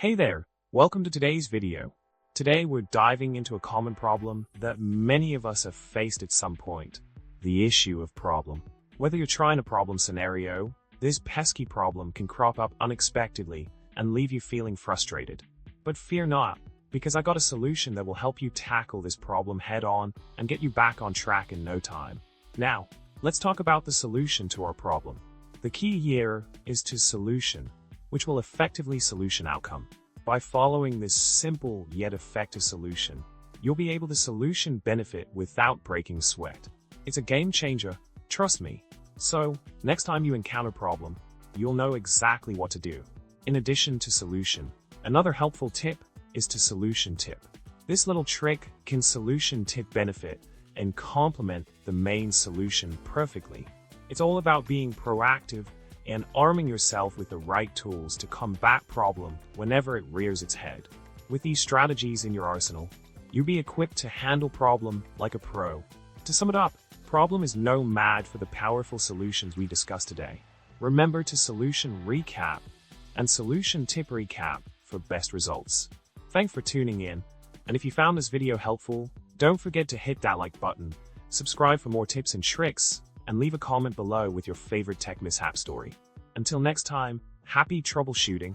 Hey there, welcome to today's video. Today we're diving into a common problem that many of us have faced at some point, the issue of problem. Whether you're trying a problem scenario, this pesky problem can crop up unexpectedly and leave you feeling frustrated. But fear not, because I got a solution that will help you tackle this problem head on and get you back on track in no time. Now, let's talk about the solution to our problem. The key here is to solution, which will effectively solution outcome. By following this simple yet effective solution, you'll be able to solution benefit without breaking sweat. It's a game changer, trust me. So, next time you encounter a problem, you'll know exactly what to do. In addition to solution, another helpful tip is to solution tip. This little trick can solution tip benefit and complement the main solution perfectly. It's all about being proactive and arming yourself with the right tools to combat problem whenever it rears its head. With these strategies in your arsenal, you'll be equipped to handle problem like a pro. To sum it up, problem is no match for the powerful solutions we discussed today. Remember to solution recap and solution tip recap for best results. Thanks for tuning in, and if you found this video helpful, don't forget to hit that like button, subscribe for more tips and tricks, and leave a comment below with your favorite tech mishap story. Until next time, happy troubleshooting.